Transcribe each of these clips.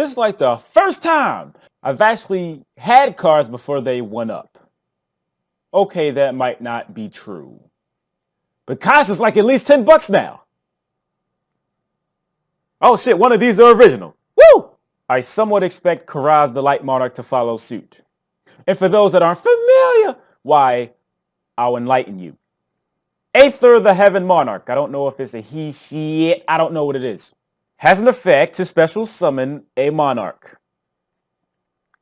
this is like the first time I've actually had cards before they went up. Okay, that might not be true. But Caius is like at least $10 now. Oh shit, one of these are original. Woo! I somewhat expect Karaz the Light Monarch to follow suit. And for those that aren't familiar, why, I'll enlighten you. Aether the Heaven Monarch. I don't know if it's a he, she, it. I don't know what it is. Has an effect to special summon a Monarch.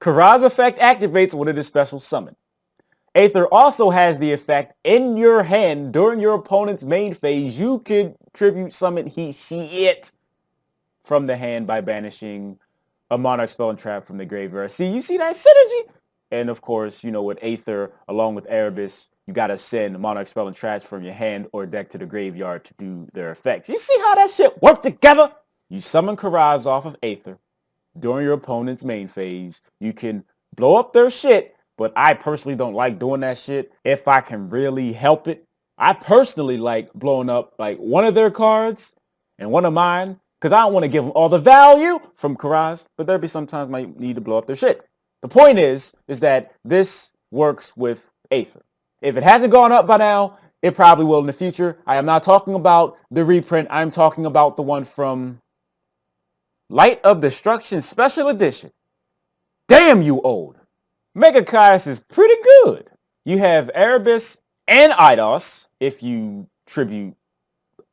Karaz effect activates when it is special summoned. Aether also has the effect in your hand during your opponent's main phase. You can tribute summon he, she, it from the hand by banishing a Monarch spell and trap from the graveyard. See, you see that synergy? And of course, you know, with Aether, along with Erebus, you got to send Monarch spell and traps from your hand or deck to the graveyard to do their effects. You see how that shit work together? You summon Karaz off of Aether during your opponent's main phase. You can blow up their shit, but I personally don't like doing that shit if I can really help it. I personally like blowing up like one of their cards and one of mine because I don't want to give them all the value from Karaz, but there'll be sometimes I might need to blow up their shit. The point is that this works with Aether. If it hasn't gone up by now, it probably will in the future. I am not talking about the reprint. I'm talking about the one from Light of Destruction Special Edition. Damn you old. Mega Caius is pretty good. You have Erebus and Eidos. If you tribute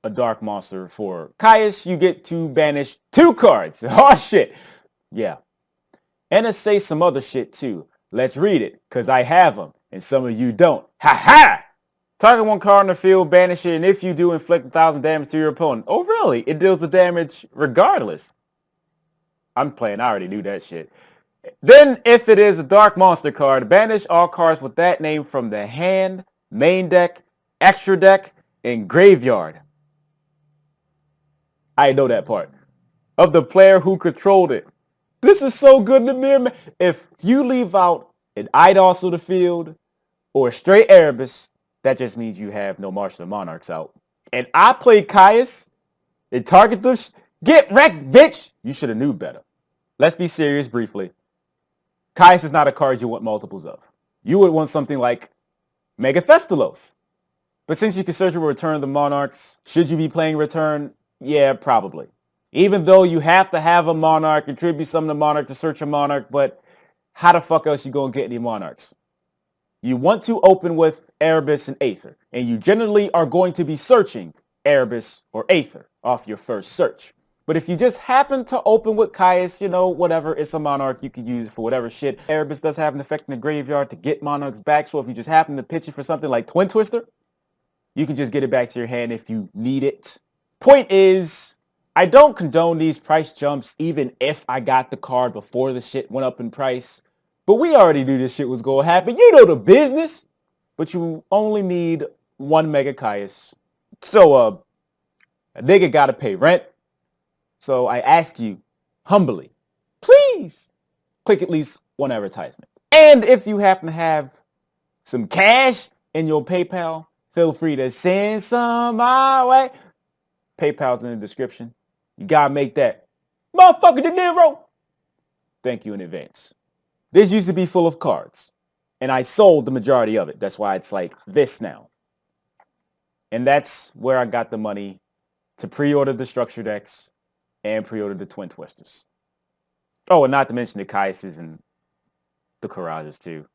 a dark monster for Caius, you get to banish 2 cards. Oh shit. Yeah. And it says some other shit too. Let's read it, because I have them, and some of you don't. Ha ha! Target 1 card on the field, banish it, and if you do, inflict 1,000 damage to your opponent. Oh really? It deals the damage regardless. I'm playing, I already knew that shit. Then, if it is a dark monster card, banish all cards with that name from the hand, main deck, extra deck, and graveyard. I know that part. Of the player who controlled it. This is so good in the mirror. If you leave out an Eidos of the field or a straight Erebus, that just means you have no Martial Monarchs out. And I played Caius and target them. Get wrecked, bitch! You should have knew better. Let's be serious briefly. Caius is not a card you want multiples of. You would want something like Mega Thestalos. But since you can search for Return of the Monarchs, should you be playing Return? Yeah, probably. Even though you have to have a Monarch, contribute some to Monarch to search a Monarch, but how the fuck else you gonna get any Monarchs? You want to open with Erebus and Aether, and you generally are going to be searching Erebus or Aether off your first search. But if you just happen to open with Caius, you know, whatever, it's a Monarch, you can use it for whatever shit. Erebus does have an effect in the graveyard to get Monarchs back, so if you just happen to pitch it for something like Twin Twister, you can just get it back to your hand if you need it. Point is, I don't condone these price jumps even if I got the card before the shit went up in price. But we already knew this shit was going to happen. You know the business. But you only need 1 Mega Caius. So, a nigga got to pay rent. So I ask you, humbly, please click at least 1 advertisement. And if you happen to have some cash in your PayPal, feel free to send some my way. PayPal's in the description. You gotta make that motherfucker De Niro. Thank you in advance. This used to be full of cards, and I sold the majority of it. That's why it's like this now. And that's where I got the money to pre-order the structure decks and pre-order the Twin Twisters. Oh, and not to mention the Caiuses and the Karazes too.